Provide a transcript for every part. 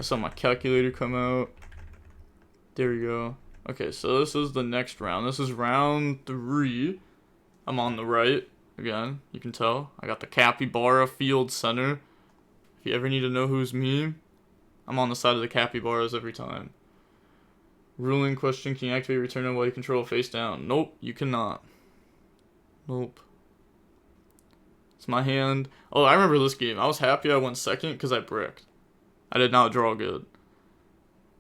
saw my calculator come out. There we go. Okay, so this is the next round. This is round 3. I'm on the right. Again, you can tell. I got the capybara field center. If you ever need to know who's me, I'm on the side of the capybaras every time. Ruling question, can you activate return on while you control face down? Nope, you cannot. Nope. It's my hand. Oh, I remember this game. I was happy I went second because I bricked. I did not draw good.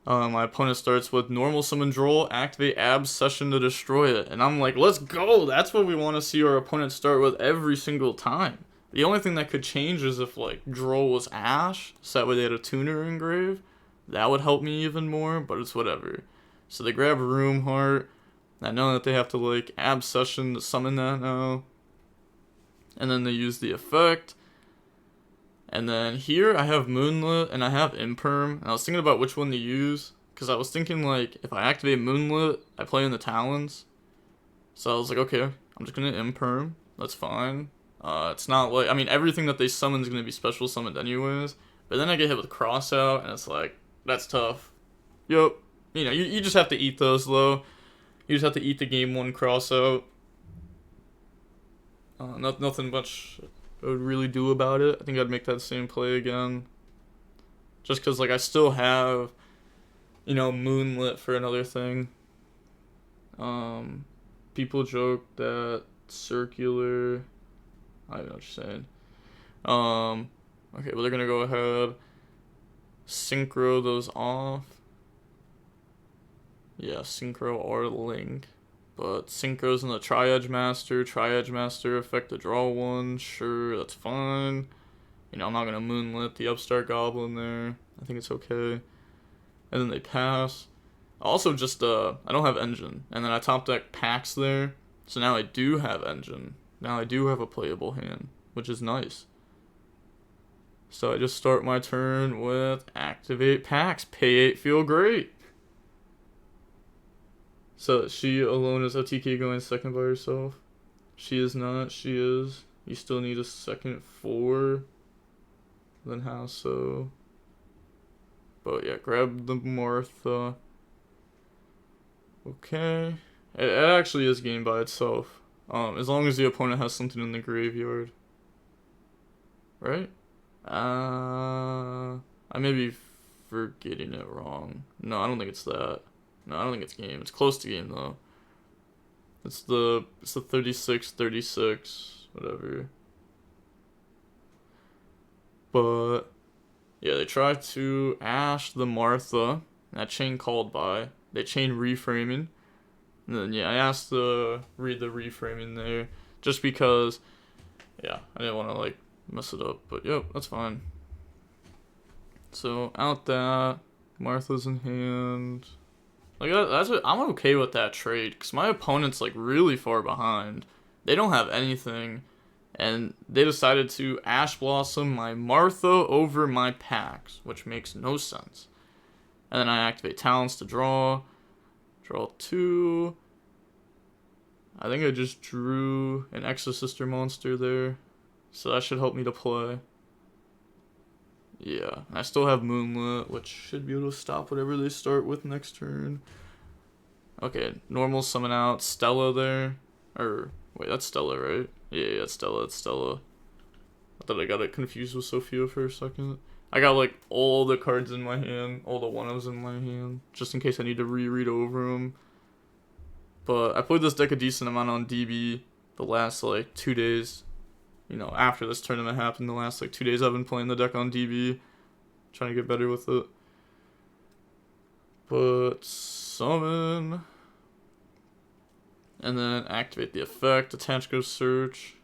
My opponent starts with normal summon Droll, activate Ab Session to destroy it. And I'm like, let's go! That's what we want to see our opponent start with every single time. The only thing that could change is if, like, Droll was Ash, so that way they had a tuner engrave. That would help me even more, but it's whatever. So they grab Room Heart. I know that they have to, like, Ab Session to summon that now. And then they use the effect. And then here I have Moonlit and I have Imperm. And I was thinking about which one to use. Because I was thinking, like, if I activate Moonlit, I play in the Talons. So I was like, okay, I'm just going to Imperm. That's fine. It's not like, I mean, everything that they summon is going to be special summoned anyways. But then I get hit with Crossout, and it's like, that's tough. Yup. You know, you just have to eat those, though. You just have to eat the game 1 Crossout. Nothing much I would really do about it. I think I'd make that same play again. Just because, like, I still have, you know, Moonlit for another thing. People joke that circular... I don't know what you're saying. Okay, well, they're going to go ahead. Synchro those off. Yeah, Synchro or Link. But Synchro's in the Tri-Edge Master. Tri-Edge Master affect the draw 1. Sure, that's fine. You know, I'm not going to Moonlit the Upstart Goblin there. I think it's okay. And then they pass. Also, just, I don't have Engine. And then I top deck Pax there. So now I do have Engine. Now I do have a playable hand, which is nice. So I just start my turn with Activate Pax. Pay 8, feel great. So she alone is OTK going second by herself. She is not. She is. You still need a second 4. Then how so? But yeah, grab the Martha. Okay. It actually is game by itself. As long as the opponent has something in the graveyard. Right? I may be forgetting it wrong. No, I don't think it's that. No, I don't think it's game. It's close to game, though. It's the 36, whatever. But, yeah, they try to Ash the Martha. That chain called by. They chain Reframing. And then, yeah, I asked to read the Reframing there. Just because, yeah, I didn't want to, like, mess it up. But, yep, that's fine. So, out that. Martha's in hand. Like, that's what, I'm okay with that trade. Because my opponent's, like, really far behind. They don't have anything. And they decided to Ash Blossom my Martha over my Pax. Which makes no sense. And then I activate Talents to draw. Draw 2. I think I just drew an Exosister monster there. So that should help me to play. Yeah. I still have Moonlit, which should be able to stop whatever they start with next turn. Okay, normal summon out Stella there. Or, wait, that's Stella, right? Yeah, that's Stella, it's Stella. I thought I got it confused with Sophia for a second. I got, like, all the cards in my hand, all the one-ofs in my hand, just in case I need to reread over them. But I played this deck a decent amount on DB the last, like, 2 days. You know, after this tournament happened, the last, like, 2 days I've been playing the deck on DB. Trying to get better with it. But, summon. And then activate the effect, attach, go search.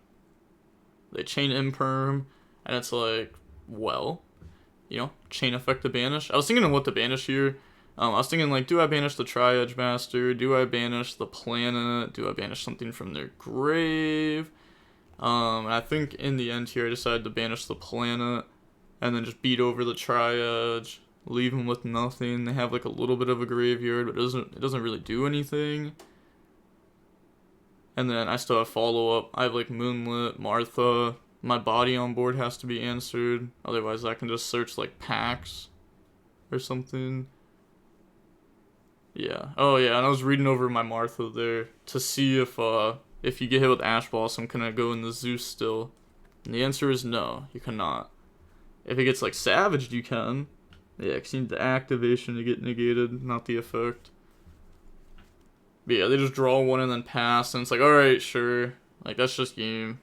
They chain Imperm, and it's like, well, you know, chain effect to banish. I was thinking of what to banish here. I was thinking, like, do I banish the Tri-Edge Master? Do I banish the planet? Do I banish something from their grave? And I think in the end here, I decided to banish the planet, and then just beat over the Tri-Edge, leave them with nothing. They have, like, a little bit of a graveyard, but it doesn't really do anything. And then I still have follow-up. I have, like, Moonlit, Martha. My body on board has to be answered. Otherwise, I can just search, like, Pax. or something. Yeah. Oh yeah, and I was reading over my Martha there to see if you get hit with Ash Blossom, can I go in the Zeus still? And the answer is no, you cannot. If it gets like savaged, you can. Yeah, because you need the activation to get negated, not the effect. But yeah, they just draw one and then pass, and it's like, alright, sure. Like, that's just game.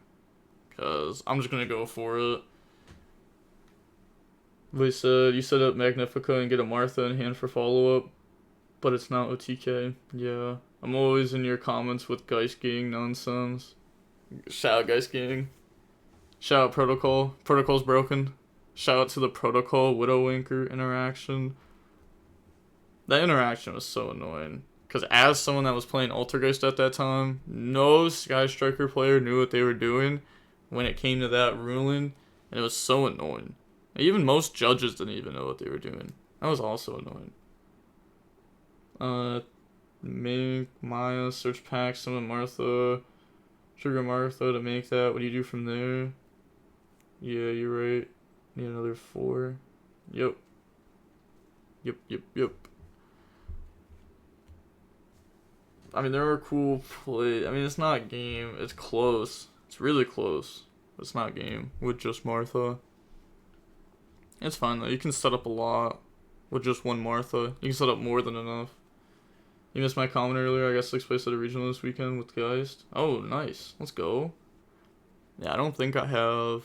Because I'm just going to go for it. They said, you set up Magnifica and get a Martha in hand for follow-up, but it's not OTK. Yeah, I'm always in your comments with Geist Gang nonsense. Shout out Geist Gang. Shout out Protocol. Protocol's broken. Shout out to the Protocol Widowwinker interaction. That interaction was so annoying. Because as someone that was playing Altergeist at that time, no Sky Striker player knew what they were doing when it came to that ruling. And it was so annoying. Even most judges didn't even know what they were doing. That was also annoying. Make Maya, search pack, summon Martha, trigger Martha to make that. What do you do from there? Yeah, you're right. Need another 4. Yep. I mean, there are cool plays. I mean, it's not game. It's close. It's really close. It's not game with just Martha. It's fine, though. You can set up a lot with just one Martha. You can set up more than enough. You missed my comment earlier. I got 6th place at a regional this weekend with Geist. Oh, nice. Let's go. Yeah, I don't think I have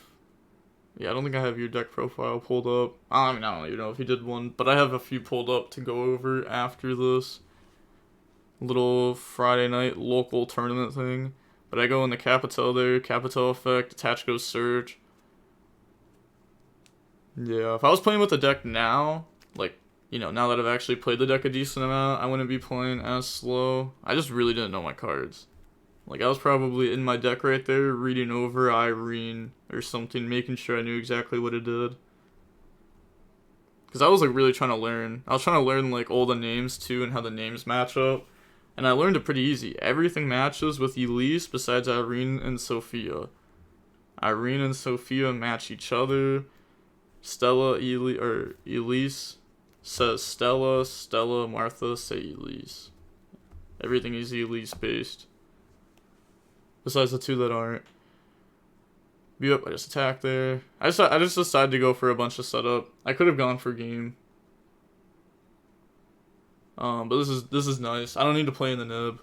your deck profile pulled up. I mean, I don't even know if you did one, but I have a few pulled up to go over after this little Friday night local tournament thing. But I go in the Capital there, Capital effect, attach goes Surge. Yeah, if I was playing with the deck now, like, you know, now that I've actually played the deck a decent amount, I wouldn't be playing as slow. I just really didn't know my cards. Like, I was probably in my deck right there, reading over Irene or something, making sure I knew exactly what it did. Because I was, like, really trying to learn. I was trying to learn, like, all the names, too, and how the names match up. And I learned it pretty easy. Everything matches with Elise besides Irene and Sophia. Irene and Sophia match each other. Elise says Stella, Martha say Elise. Everything is Elise based. Besides the 2 that aren't. Yep, I just attacked there. I just decided to go for a bunch of setup. I could have gone for game. But this is nice. I don't need to play in the nib.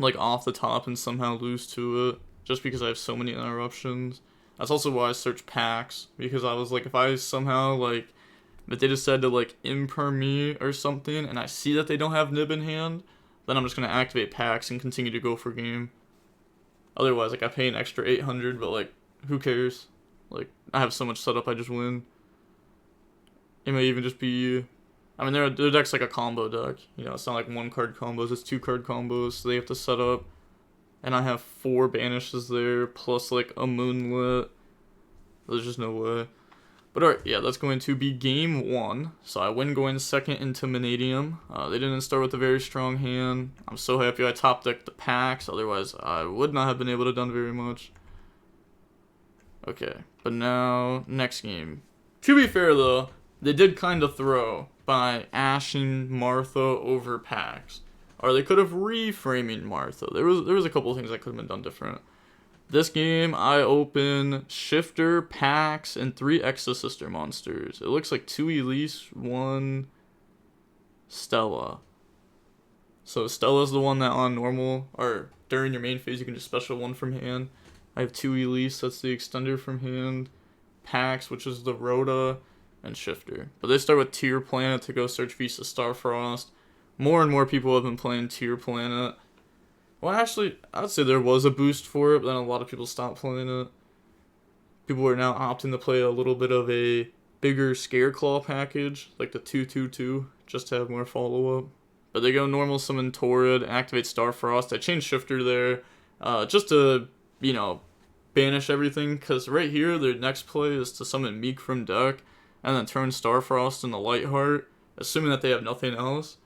Like off the top and somehow lose to it. Just because I have so many interruptions. That's also why I searched packs. Because I was like, if I somehow like, if they decide to like imper me or something, and I see that they don't have nib in hand, then I'm just gonna activate packs and continue to go for game. Otherwise, like, I pay an extra 800, but like, who cares? Like, I have so much setup, I just win. It may even just be, I mean, their deck's like a combo deck. You know, it's not like 1-card combos, it's 2-card combos, so they have to set up. And I have 4 banishes there, plus like a moonlit. There's just no way. But alright, yeah, that's going to be game 1. So I win going second into Mannadium. They didn't start with a very strong hand. I'm so happy I top decked the packs, otherwise I would not have been able to done very much. Okay, but now, next game. To be fair though, they did kind of throw by ashing Martha over packs. Or they could have reframing Martha. There was a couple of things that could have been done different. This game, I open Shifter, Pax, and 3 Exosister monsters. It looks like 2 Elise, 1 Stella. So Stella's the one that on normal, or during your main phase, you can just special 1 from hand. I have 2 Elise, that's the extender from hand. Pax, which is the Rhoda, and Shifter. But they start with Tier Planet to go search Feast of Starfrost. More and more people have been playing Tier Planet. Well, actually, I'd say there was a boost for it, but then a lot of people stopped playing it. People are now opting to play a little bit of a bigger Scareclaw package, like the 2/2/2, just to have more follow-up. But they go normal summon Torrid, activate Starfrost. I changed Shifter there, just to, you know, banish everything, because right here, their next play is to summon Meek from deck, and then turn Starfrost into Lightheart, assuming that they have nothing else.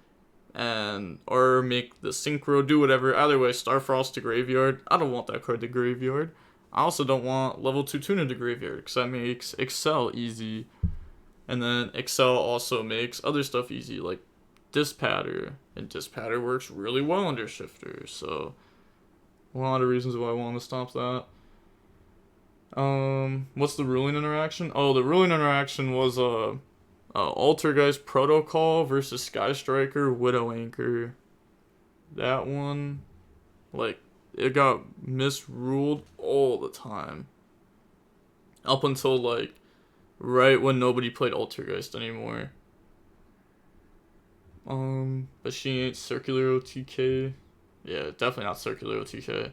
Or make the Synchro, do whatever. Either way, Starfrost to graveyard. I don't want that card to graveyard. I also don't want level 2 Tuna to graveyard, because that makes Excel easy. And then Excel also makes other stuff easy, like Dispatter, and Dispatter works really well under Shifter. So a lot of reasons why I want to stop that. What's the ruling interaction? Oh, the ruling interaction was Altergeist Protocol versus Sky Striker Widow Anchor. That one, like, it got misruled all the time. Up until, like, right when nobody played Altergeist anymore. But she ain't Circular OTK. Yeah, definitely not Circular OTK.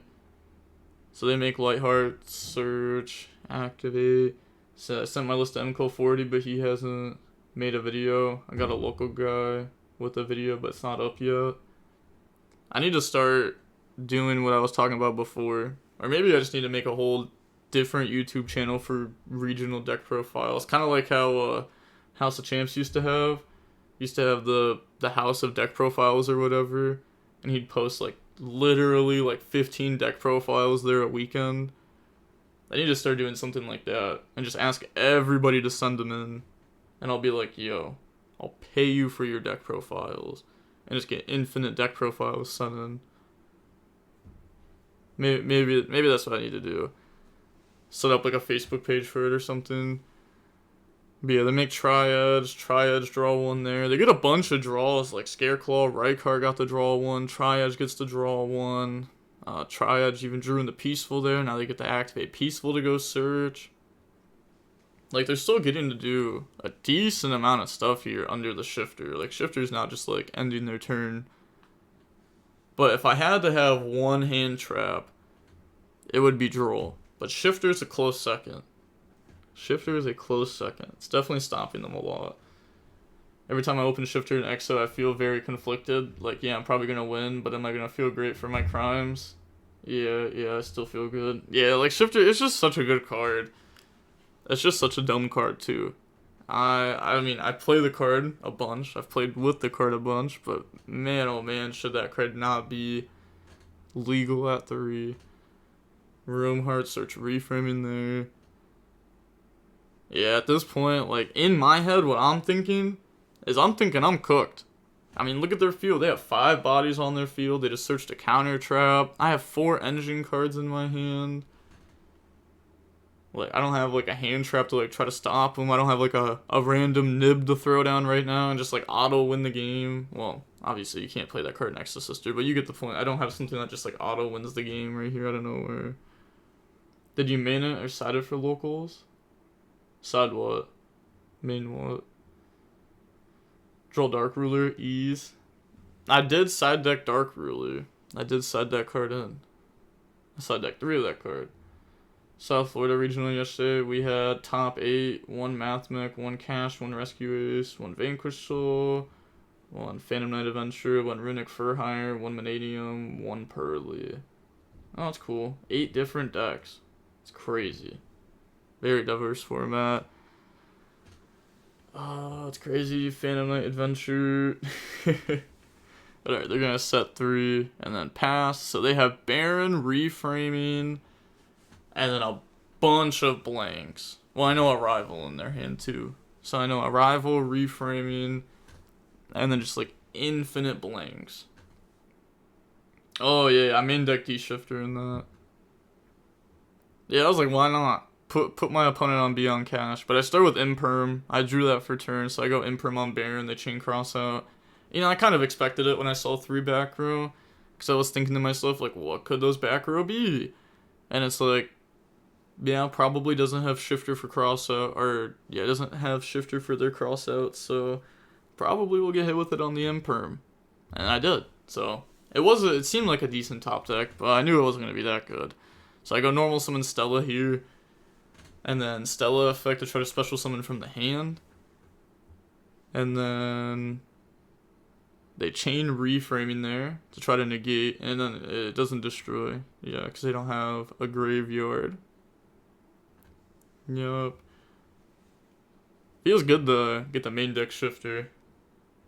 So they make Lightheart, Search, Activate. So I sent my list to MCO40, but he hasn't made a video. I got a local guy with a video, but it's not up yet. I need to start doing what I was talking about before. Or maybe I just need to make a whole different YouTube channel for regional deck profiles. Kind of like how House of Champs used to have. Used to have the House of Deck Profiles or whatever. And he'd post like literally like 15 deck profiles there a weekend. I need to start doing something like that and just ask everybody to send them in, and I'll be like, yo, I'll pay you for your deck profiles, and just get infinite deck profiles sent in. Maybe that's what I need to do. Set up like a Facebook page for it or something. But yeah, they make Triads draw one there. They get a bunch of draws, like Scareclaw, Rykar got to draw one, Triads gets to draw one. Triads even drew in the Peaceful there, now they get to activate Peaceful to go search. Like, they're still getting to do a decent amount of stuff here under the Shifter. Like, Shifter's not just, like, ending their turn. But if I had to have one hand trap, it would be Droll. But Shifter's a close second. Shifter is a close second. It's definitely stopping them a lot. Every time I open Shifter and Exo, I feel very conflicted. Like, yeah, I'm probably going to win, but am I going to feel great for my crimes? Yeah, I still feel good. Yeah, like, Shifter, it's just such a good card. It's just such a dumb card, too. I mean, I play the card a bunch. I've played with the card a bunch, but man, oh man, should that card not be legal at 3. Room Heart Search reframing there. Yeah, at this point, like, in my head, what I'm thinking is I'm cooked. I mean, look at their field. They have 5 bodies on their field. They just searched a counter trap. I have 4 engine cards in my hand. Like, I don't have, like, a hand trap to, like, try to stop them. I don't have, like, a random nib to throw down right now and just, like, auto win the game. Well, obviously, you can't play that card in Exosister, but you get the point. I don't have something that just, like, auto wins the game right here out of nowhere. Did you main it or side it for locals? Side what? Main what? Draw Dark Ruler, ease. I did side deck Dark Ruler. I did side that card in. I side deck 3 of that card. South Florida Regional yesterday, we had top 8, 1 Mathmech, 1 Cash, 1 Rescue Ace, 1 Vanquish Soul, 1 Phantom Knight Adventure, 1 Runic Fur Hire, 1 Mannadium, 1 Pearly. Oh, that's cool. 8 different decks. It's crazy. Very diverse format. Oh, it's crazy. Phantom Knight Adventure. Alright, they're gonna set 3 and then pass. So they have Baron, Reframing, and then a bunch of blanks. Well, I know Arrival in their hand too. So I know Arrival, Reframing, and then just like infinite blanks. Oh yeah, I main deck D-Shifter in that. Yeah, I was like, why not? Put my opponent on Beyond Cash. But I start with Imperm. I drew that for turn, so I go Imperm on Baron, they chain cross out. You know, I kind of expected it when I saw 3 back row. Because I was thinking to myself, like, what could those back row be? And it's like, yeah, probably doesn't have Shifter for cross out. Or, yeah, doesn't have Shifter for their cross out. So, probably will get hit with it on the Imperm. And I did. So, it seemed like a decent top deck, but I knew it wasn't going to be that good. So I go normal summon Stella here. And then Stella effect to try to special summon from the hand. And then they chain Reframing there to try to negate. And then it doesn't destroy. Yeah, because they don't have a graveyard. Yup. Feels good to get the main deck Shifter.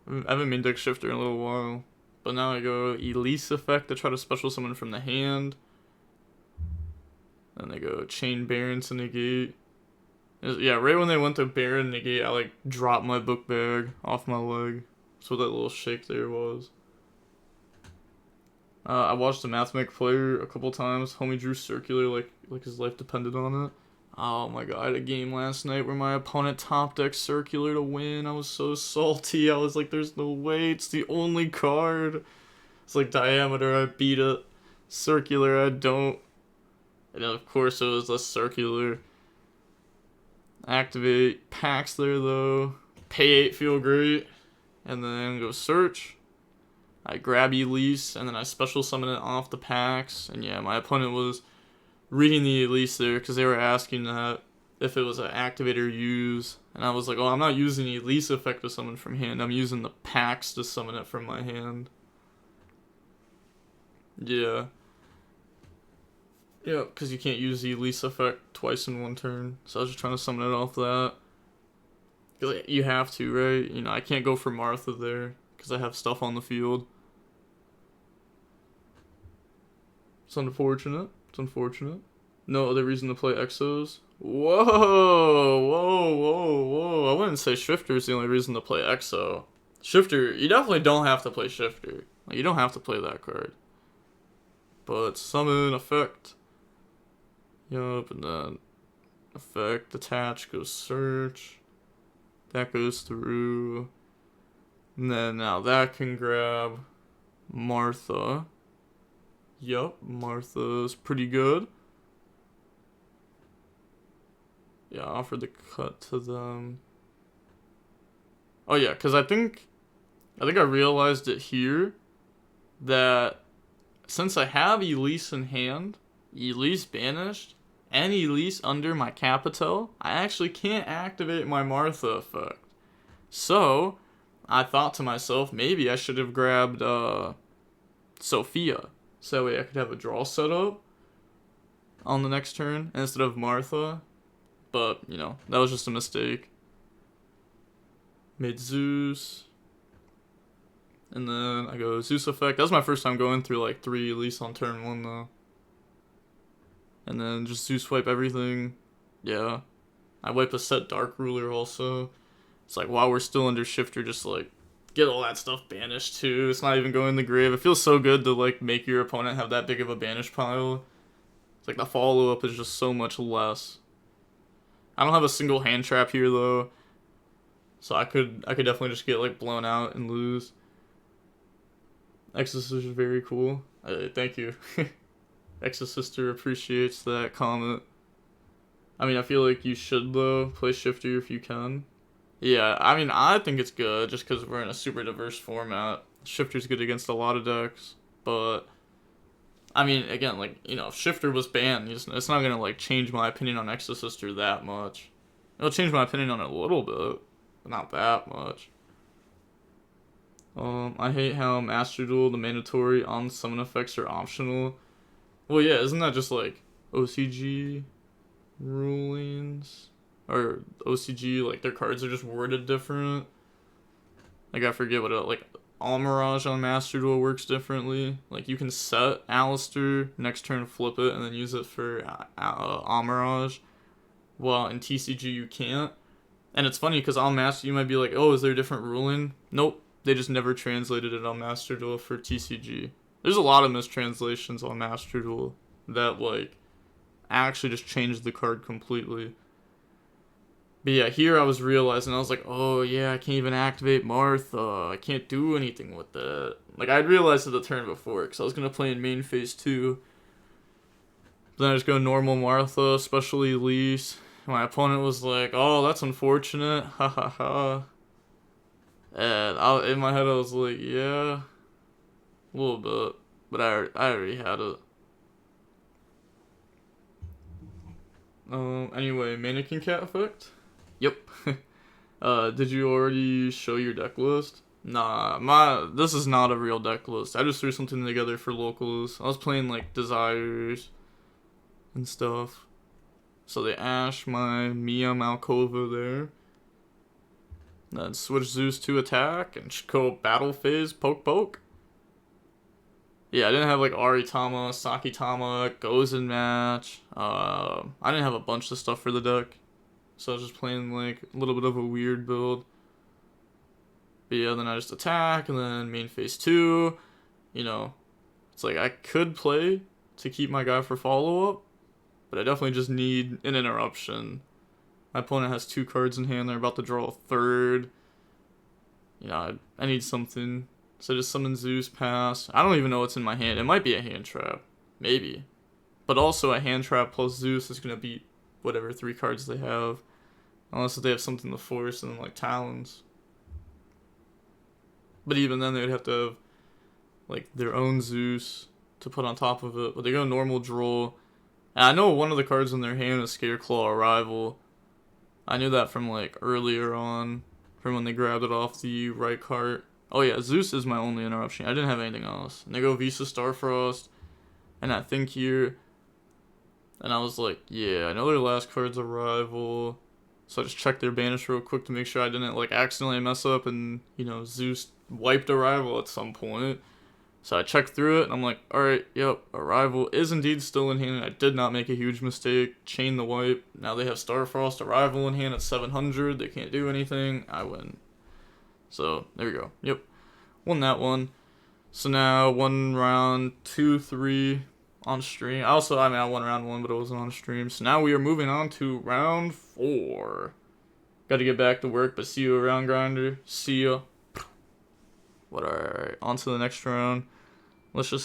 I haven't main deck Shifter in a little while. But now I go Elise effect to try to special summon from the hand. Then they go Chain Baron to negate. Yeah, right when they went to Baron negate, I like dropped my book bag off my leg. That's what that little shake there was. I watched the Mathematic player a couple times. Homie drew circular like his life depended on it. Oh my god, I had a game last night where my opponent top decked circular to win. I was so salty. I was like, there's no way. It's the only card. It's like diameter, I beat it. Circular, I don't. And then of course it was less circular. Activate packs there though. Pay 8 feel great. And then go search. I grab Elise and then I special summon it off the packs. And yeah, my opponent was reading the Elise there because they were asking that if it was an activator use. And I was like, oh, I'm not using Elise effect to summon from hand. I'm using the packs to summon it from my hand. Yeah. Yeah, because you can't use the Elise effect twice in one turn. So I was just trying to summon it off that. Because you have to, right? You know, I can't go for Martha there because I have stuff on the field. It's unfortunate. It's unfortunate. No other reason to play Exos. Whoa, whoa, whoa, whoa. I wouldn't say Shifter is the only reason to play Exo. Shifter, you definitely don't have to play Shifter. Like, you don't have to play that card. But summon, effect. Yup, and then effect, attach, goes search. That goes through. And then now that can grab Martha. Yup, Martha's pretty good. Yeah, I offered the cut to them. Oh yeah, because I think I realized it here that since I have Elise in hand, Elise banished, and Elise under my Capital, I actually can't activate my Martha effect. So, I thought to myself, maybe I should have grabbed Sophia. So that way I could have a draw set up on the next turn instead of Martha. But, you know, that was just a mistake. Made Zeus. And then I go Zeus effect. That was my first time going through like 3 Elise on turn 1 though. And then just Zeus wipe everything. Yeah. I wipe a set Dark Ruler also. It's like while we're still under Shifter, just like get all that stuff banished too. It's not even going in the grave. It feels so good to like make your opponent have that big of a banish pile. It's like the follow up is just so much less. I don't have a single hand trap here though. So I could definitely just get like blown out and lose. Exosister is very cool. Thank you. Exosister appreciates that comment. I mean, I feel like you should though play Shifter if you can. Yeah, I mean, I think it's good just because we're in a super diverse format. Shifter's good against a lot of decks, but I mean, again, like, you know, if Shifter was banned, it's not gonna like change my opinion on Exosister that much. It'll change my opinion on it a little bit, but not that much. I hate how Master Duel, the mandatory on summon effects are optional. Well, yeah, isn't that just like OCG rulings? Or OCG, like their cards are just worded different. Like I forget what it, like Almirage on Master Duel works differently. Like you can set Alistair, next turn flip it, and then use it for Almirage. Well, in TCG you can't. And it's funny because on Master you might be like, oh, is there a different ruling? Nope. They just never translated it on Master Duel for TCG. There's a lot of mistranslations on Master Duel that, like, actually just changed the card completely. But yeah, here I was realizing, I was like, oh yeah, I can't even activate Martha. I can't do anything with that. Like, I'd realized it the turn before, because I was going to play in main phase 2. Then I just go normal Martha, special Elise. My opponent was like, oh, that's unfortunate. Ha ha ha. And in my head, I was like, yeah, a little bit, but I already had it. Anyway, Mannequin Cat effect? Yep. Did you already show your deck list? Nah, this is not a real deck list. I just threw something together for locals. I was playing, like, Desires and stuff. So they Ash my Mia Malkova there. Then switch Zeus to attack and go battle phase, poke. Yeah, I didn't have like Aritama, Sakitama, Gozen match. I didn't have a bunch of stuff for the deck. So I was just playing like a little bit of a weird build. But yeah, then I just attack, and then main phase 2, you know, it's like I could play to keep my guy for follow-up, but I definitely just need an interruption. My opponent has 2 cards in hand, they're about to draw a third. You know, I need something. So just summon Zeus, pass. I don't even know what's in my hand. It might be a hand trap. Maybe. But also a hand trap plus Zeus is going to beat whatever 3 cards they have. Unless they have something to force and like Talons. But even then, they would have to have like their own Zeus to put on top of it. But they go normal draw. And I know one of the cards in their hand is Scareclaw Arrival. I knew that from like earlier on, from when they grabbed it off the right cart. Oh yeah, Zeus is my only interruption. I didn't have anything else. And they go Visa Starfrost, and I think here. And I was like, yeah, I know their last card's Arrival. So I just checked their banish real quick to make sure I didn't like accidentally mess up and, you know, Zeus wiped Arrival at some point. So I checked through it and I'm like, alright, yep, Arrival is indeed still in hand. I did not make a huge mistake. Chain the wipe. Now they have Starfrost Arrival in hand at 700. They can't do anything. I win. So there we go. Yep. Won that one. So now 1 round, 2, 3 on stream. I won round 1, but it wasn't on stream. So now we are moving on to round 4. Got to get back to work, but see you around, Grinder. See ya. Alright, on to the next round. Let's just